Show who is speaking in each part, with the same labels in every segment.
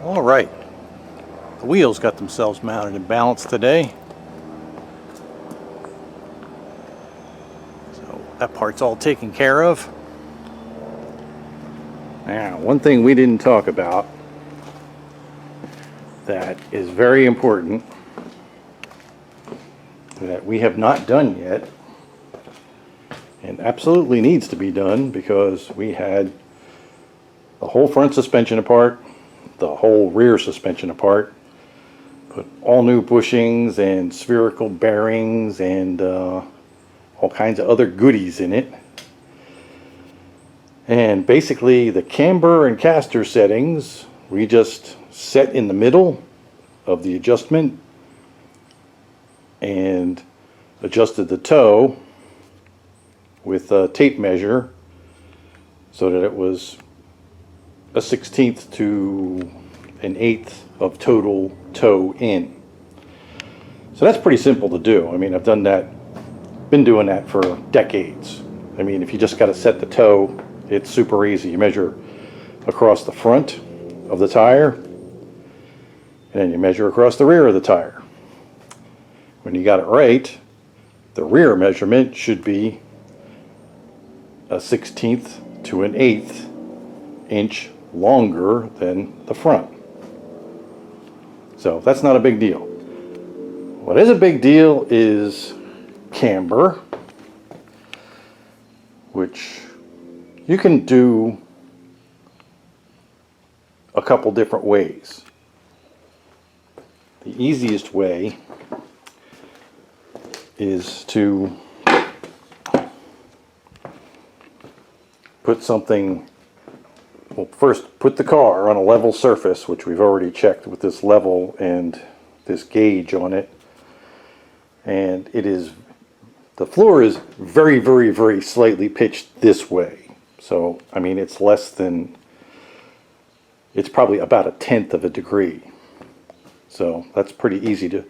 Speaker 1: All right, the wheels got themselves mounted and balanced today. So that part's all taken care of. Now, one thing we didn't talk about that is very important that we have not done yet and absolutely needs to be done because we had the whole front suspension apart, the whole rear suspension apart, put all new bushings and spherical bearings and all kinds of other goodies in it. And basically the camber and castor settings we just set in the middle of the adjustment and adjusted the toe with a tape measure so that it was a 1/16 to an 1/8 of total toe in. So that's pretty simple to do. I mean, I've done that, been doing that for decades. I mean, if you just got to set the toe, it's super easy. You measure across the front of the tire, and then you measure across the rear of the tire. When you got it right, the rear measurement should be a 1/16 to an 1/8 inch longer than the front. So that's not a big deal. What is a big deal is camber, which you can do a couple different ways. The easiest way is to put something, well, first put the car on a level surface, which we've already checked with this level and this gauge on it. And it is, the floor is very, very, very slightly pitched this way. So, I mean, it's less than, it's probably about 1/10 of a degree. So that's pretty easy to,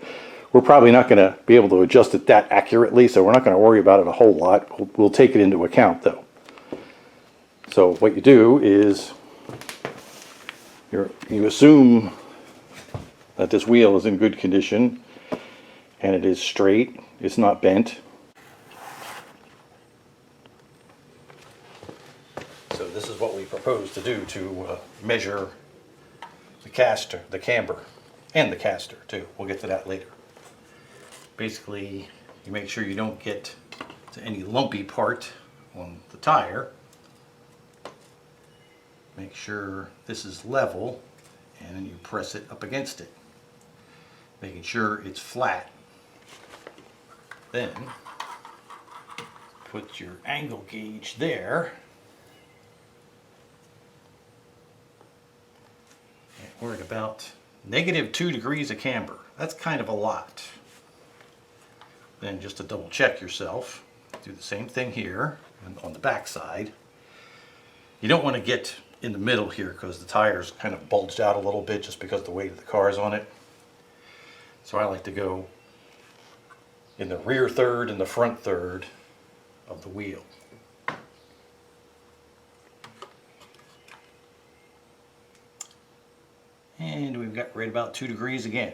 Speaker 1: we're probably not going to be able to adjust it that accurately, so we're not going to worry about it a whole lot. We'll take it into account though. So what you do is you assume that this wheel is in good condition and it is straight, it's not bent. So this is what we propose to do to measure the castor, the camber, and the castor too. We'll get to that later. Basically, you make sure you don't get to any lumpy part on the tire. Make sure this is level, and then you press it up against it, making sure it's flat. Then put your angle gauge there. And we're at about -2 degrees of camber. That's kind of a lot. Then just to double check yourself, do the same thing here and on the back side. You don't want to get in the middle here because the tires kind of bulged out a little bit just because the weight of the car is on it. So I like to go in the rear third and the front third of the wheel. And we've got right about 2 degrees again.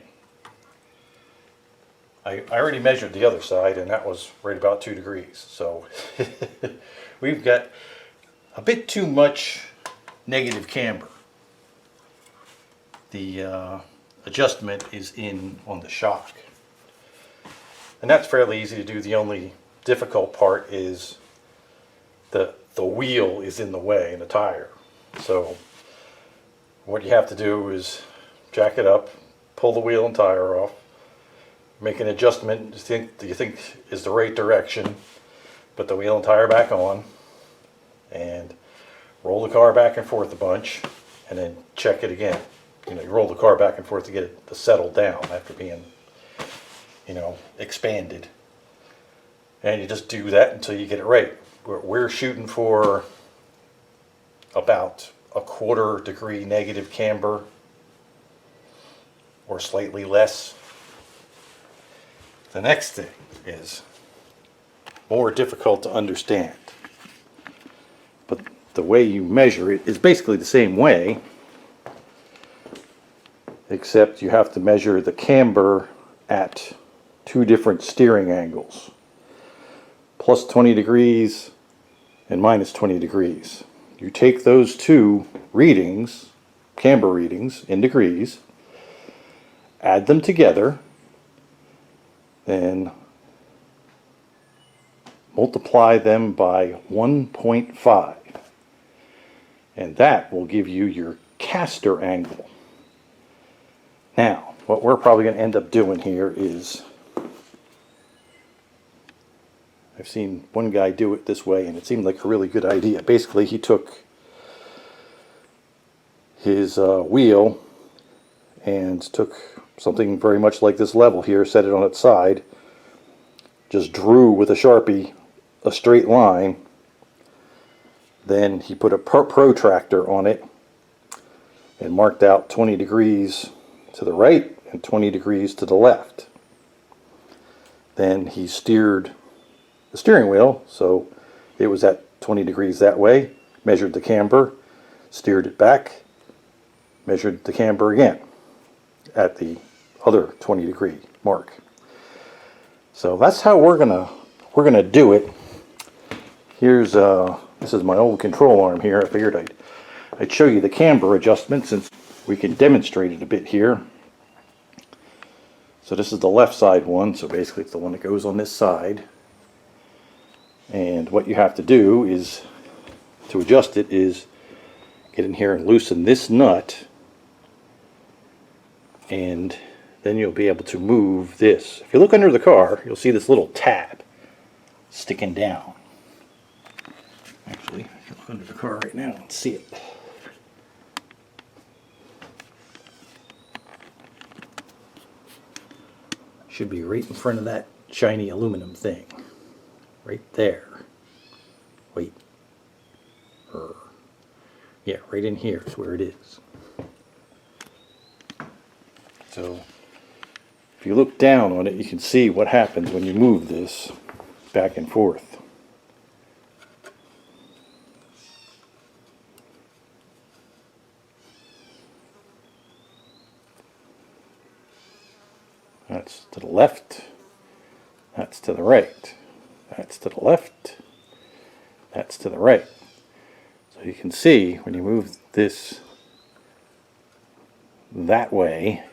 Speaker 1: I already measured the other side and that was right about 2 degrees. So we've got a bit too much negative camber. The adjustment is in on the shock. And that's fairly easy to do. The only difficult part is the wheel is in the way in the tire. So what you have to do is jack it up, pull the wheel and tire off, make an adjustment that you think is the right direction, put the wheel and tire back on, and roll the car back and forth a bunch, and then check it again. You know, you roll the car back and forth to get it to settle down after being, you know, expanded. And you just do that until you get it right. We're shooting for about a ¼ degree negative camber, or slightly less. The next thing is more difficult to understand, but the way you measure it is basically the same way. except you have to measure the camber at two different steering angles, plus 20 degrees and minus 20 degrees. You take those two readings, camber readings in degrees, add them together, then multiply them by 1.5, and that will give you your Castor angle. Now, what we're probably going to end up doing here is, I've seen one guy do it this way and it seemed like a really good idea. Basically, he took his wheel and took something very much like this level here, set it on its side, just drew with a Sharpie a straight line, then he put a protractor on it and marked out 20 degrees to the right and 20 degrees to the left. Then he steered the steering wheel so it was at 20 degrees that way, measured the camber, steered it back, measured the camber again at the other 20 degree mark. So that's how we're gonna do it. Here's this is my old control arm here. I figured I'd show you the camber adjustment since we can demonstrate it a bit here. So this is the left side one, so basically it's the one that goes on this side. And what you have to do is, to adjust it, is get in here and loosen this nut, and then you'll be able to move this. If you look under the car, you'll see this little tab sticking down. Actually, if you look under the car right now and see it. Should be right in front of that shiny aluminum thing. Right there. Wait. Yeah, right in here is where it is. So, if you look down on it, you can see what happens when you move this back and forth. That's to the left, that's to the right, that's to the left, that's to the right. So you can see when you move this that way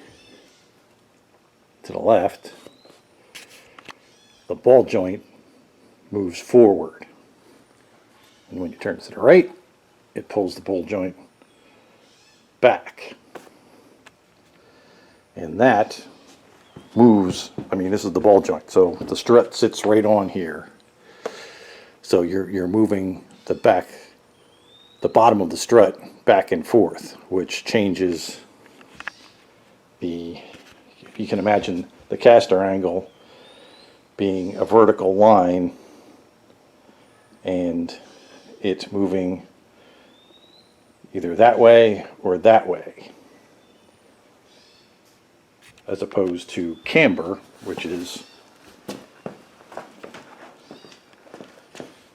Speaker 1: to the left, the ball joint moves forward. And when you turn it to the right, it pulls the ball joint back. And that moves, I mean, this is the ball joint, so the strut sits right on here. So you're moving the bottom of the strut back and forth, which changes the, you can imagine the Castor angle being a vertical line and it's moving either that way or that way, as opposed to camber, which is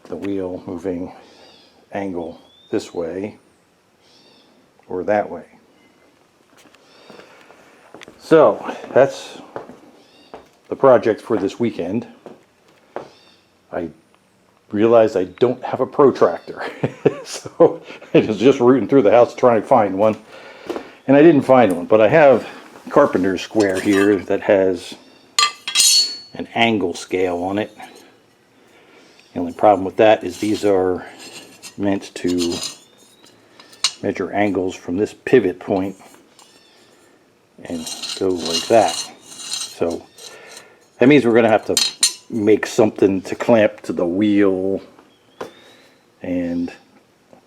Speaker 1: the wheel moving angle this way or that way. So that's the project for this weekend. I realized I don't have a protractor, so I was just rooting through the house trying to find one, and I didn't find one, but I have carpenter's square here that has an angle scale on it. The only problem with that is these are meant to measure angles from this pivot point and go like that. So that means we're going to have to make something to clamp to the wheel and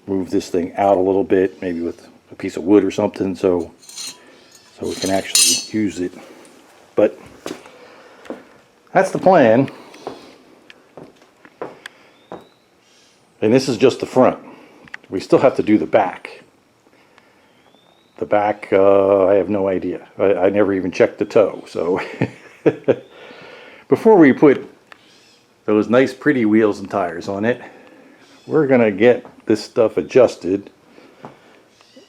Speaker 1: move this thing out a little bit, maybe with a piece of wood or something, so we can actually use it. But that's the plan. And this is just the front. We still have to do the back. The back, I have no idea. I never even checked the toe. So before we put those nice pretty wheels and tires on it, we're going to get this stuff adjusted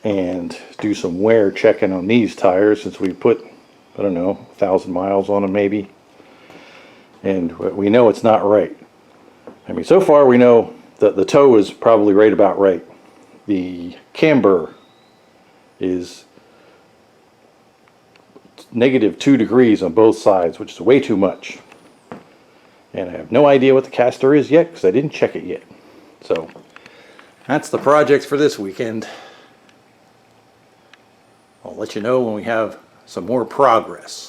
Speaker 1: and do some wear checking on these tires, since we put, I don't know, 1,000 miles on them maybe. And we know it's not right. I mean, so far we know that the toe is probably right about right. The camber is -2 degrees on both sides, which is way too much. And I have no idea what the caster is yet because I didn't check it yet. So that's the projects for this weekend. I'll let you know when we have some more progress.